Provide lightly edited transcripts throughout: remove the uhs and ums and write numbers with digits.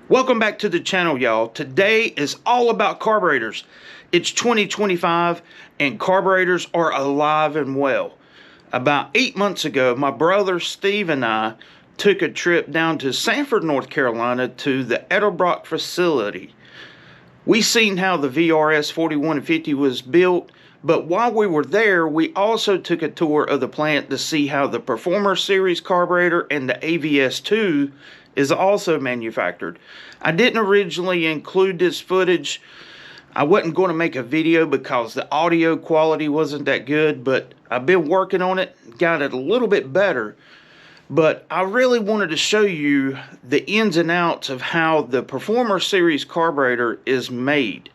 Welcome back to the channel, y'all. Today is all about carburetors. It's 2025 and carburetors are alive and well. About 8 months ago, my brother Steve and I took a trip down to Sanford, North Carolina to the Edelbrock facility. We seen how the VRS 4150 was built, but while we were there, we also took a tour of the plant to see how the Performer series carburetor and the AVS2 is also manufactured. I didn't originally include this footage. I wasn't going to make a video because the audio quality wasn't that good, but I've been working on it, got it a little bit better. But I really wanted to show you the ins and outs of how the Performer series carburetor is made.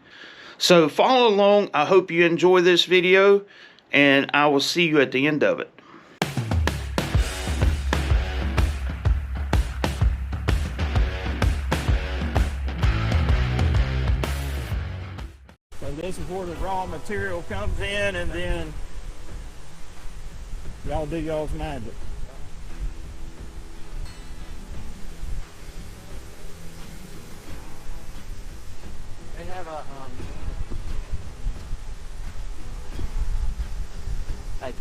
So follow along. I hope you enjoy this video, and I will see you at the end of it. This is where the raw material comes in, and then y'all do y'all's magic. They have a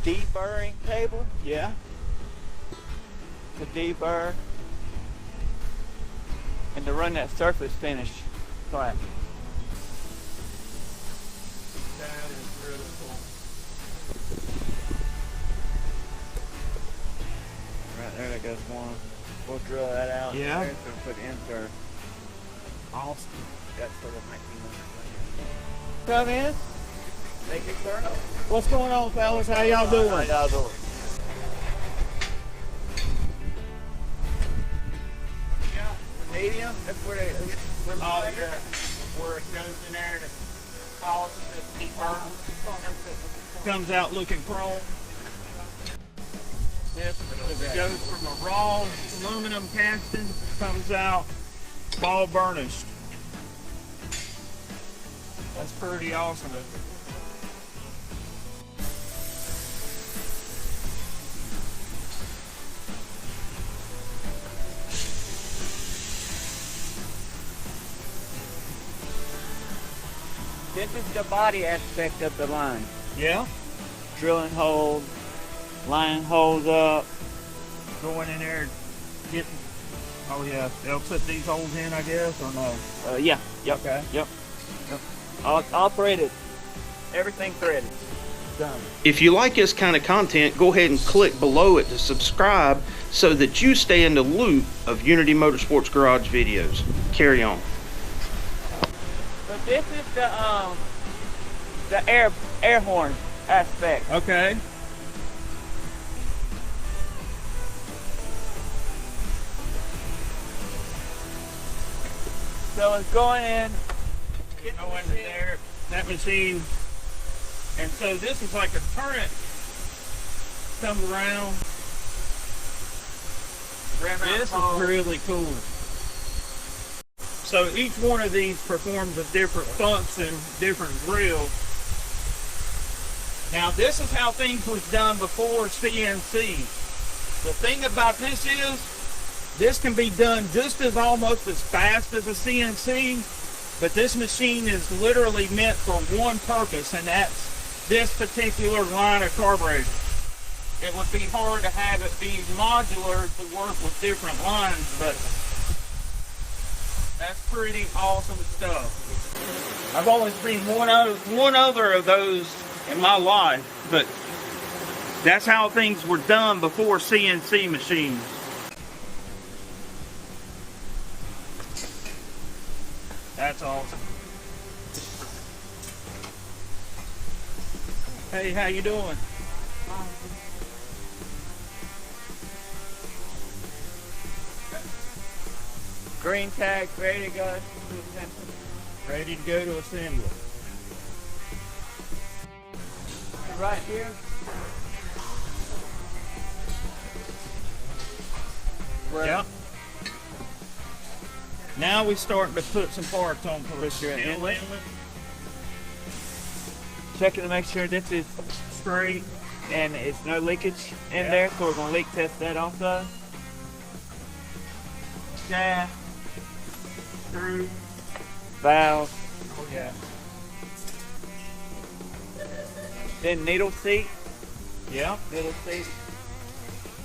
deburring table. Yeah. To deburr and to run that surface finish flat. That is really cool. Right there goes one. We'll drill that out. Yeah. There's gonna put insert. Awesome. That's for the 1900. Come in. Thank you, sir. What's going on, fellas? How y'all doing? How y'all doing? Yeah, the medium. That's where they. Oh, yeah. Where it goes in there and it polishes it, deburrs. Comes out looking chrome. Yep. It goes from a raw aluminum casting, comes out all burnished. That's pretty awesome. This is the body aspect of the line. Yeah? Drilling holes, lining holes up. Going in there, getting. Oh yeah, they'll put these holes in, I guess, or no? Yeah. Yep. Okay. Yep. All threaded. Everything threaded. Done. If you like this kind of content, go ahead and click below it to subscribe so that you stay in the loop of Unity Motorsports Garage videos. Carry on. So this is the air horn aspect. Okay. So it's going in. Go into there, that machine. And so this is like a turret. Comes around. This is really cool. So each one of these performs a different function, different drill. Now this is how things was done before CNC. The thing about this is, this can be done just as almost as fast as a CNC, but this machine is literally meant for one purpose, and that's this particular line of carburetors. It would be hard to have it be modular to work with different lines, but that's pretty awesome stuff. I've only seen one other of those in my life, but that's how things were done before CNC machines. That's awesome. Hey, how you doing? Green tag, ready to go. Ready to go to assembly. Right here. Yep. Now we're starting to put some parts on for this inlet. Checking to make sure this is Straight. and it's no leakage in there, so we're going to leak test that also. Shaft. valve. Oh, yeah. Then needle seat. Yeah. Needle seat.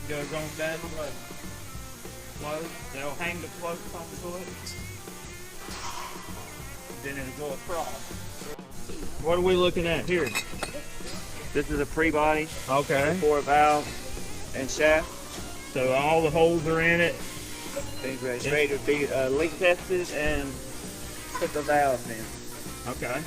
Goes on that way. Float. They'll hang the floats onto it. Then it'll go across. What are we looking at here? This is a pre-body. Okay. For valve and shaft. So all the holes are in it. Things ready to be leak tested and put the valves in. Okay.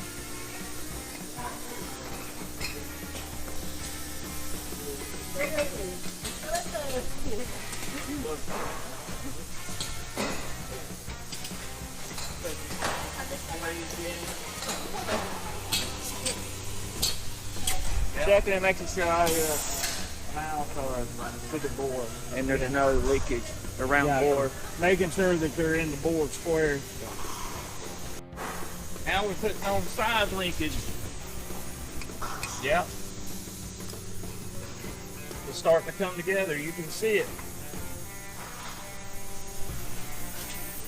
Checking and making sure all your valves are to the bore and there's no leakage around bore. Making sure that they're in the bore square. Now we're putting on side linkage. Yep. It's starting to come together. You can see it.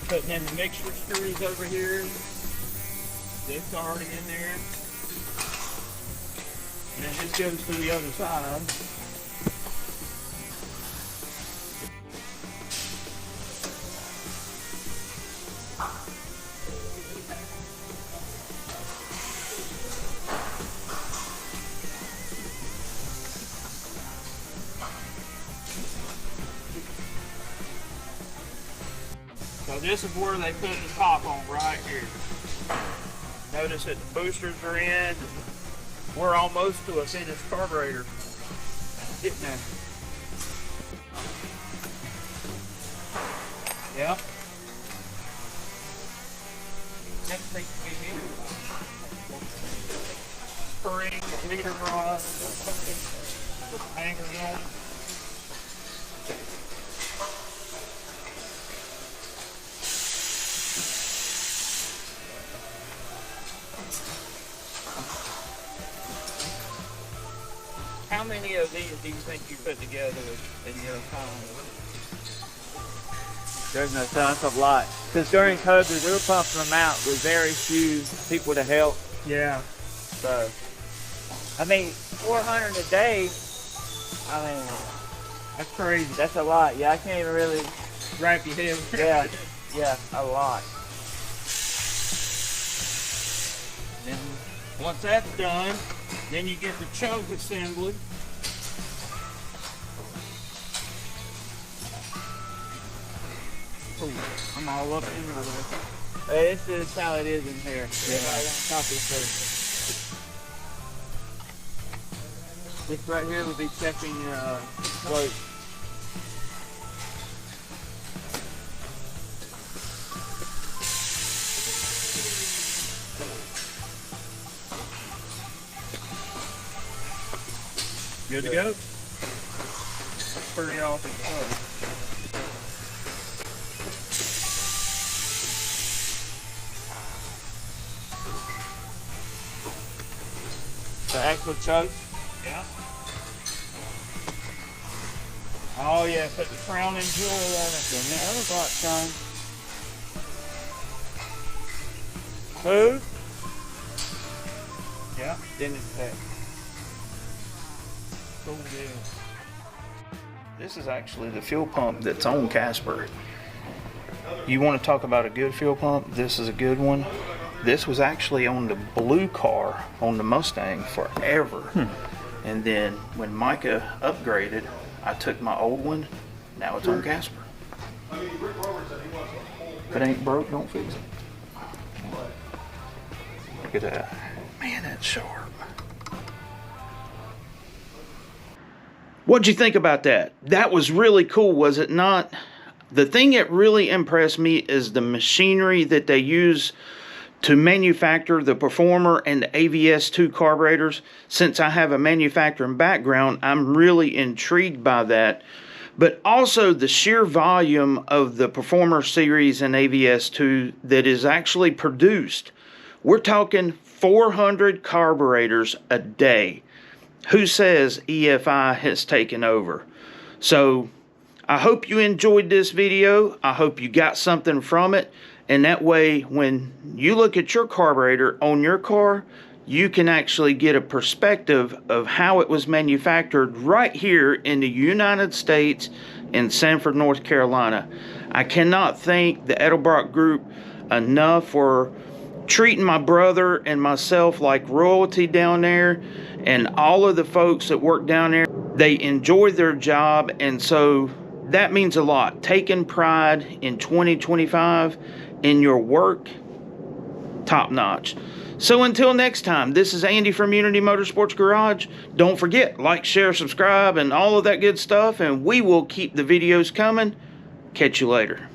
Putting in the mixture screws over here. This already in there. And then this goes to the other side. So this is where they put the top on right here. Notice that the boosters are in. We're almost to a finished carburetor. Getting there. Yeah. Next thing to get here. Spring, meter rod, hangers on. How many of these do you think you put together in your time? There's no tons of lot. Because during COVID, we were pumping them out with very few people to help. Yeah. So, I mean, 400 a day, I mean, That's crazy. that's a lot. Yeah, I can't even really, Wrap your head. yeah, a lot. Then once that's done, then you get the choke assembly. Ooh, I'm all up in there. Hey, this is how it is in here. This right here will be checking your float. Good to go? Pretty off the float. The actual choke. Yeah. Oh yeah, put the crowning jewel on it. The Edelbrock chunk. Smooth. Yeah. Then it's set. Cool deal. This is actually the fuel pump that's on Casper. You want to talk about a good fuel pump? This is a good one. This was actually on the blue car on the Mustang forever. And then when Micah upgraded, I took my old one. Now it's on Casper. If it ain't broke, don't fix it. Look at that. Man, that's sharp. What'd you think about that? That was really cool, was it not? The thing that really impressed me is the machinery that they use to manufacture the Performer and the AVS2 carburetors. Since I have a manufacturing background, I'm really intrigued by that. But also the sheer volume of the Performer series and AVS2 that is actually produced. We're talking 400 carburetors a day. Who says EFI has taken over? So I hope you enjoyed this video. I hope you got something from it. And that way, when you look at your carburetor on your car, you can actually get a perspective of how it was manufactured right here in the United States in Sanford, North Carolina. I cannot thank the Edelbrock Group enough for treating my brother and myself like royalty down there, and all of the folks that work down there, they enjoy their job, and so that means a lot. Taking pride in 2025 in your work, top notch. So until next time, this is Andy from Unity Motorsports Garage. Don't forget, like, share, subscribe, and all of that good stuff, and we will keep the videos coming. Catch you later.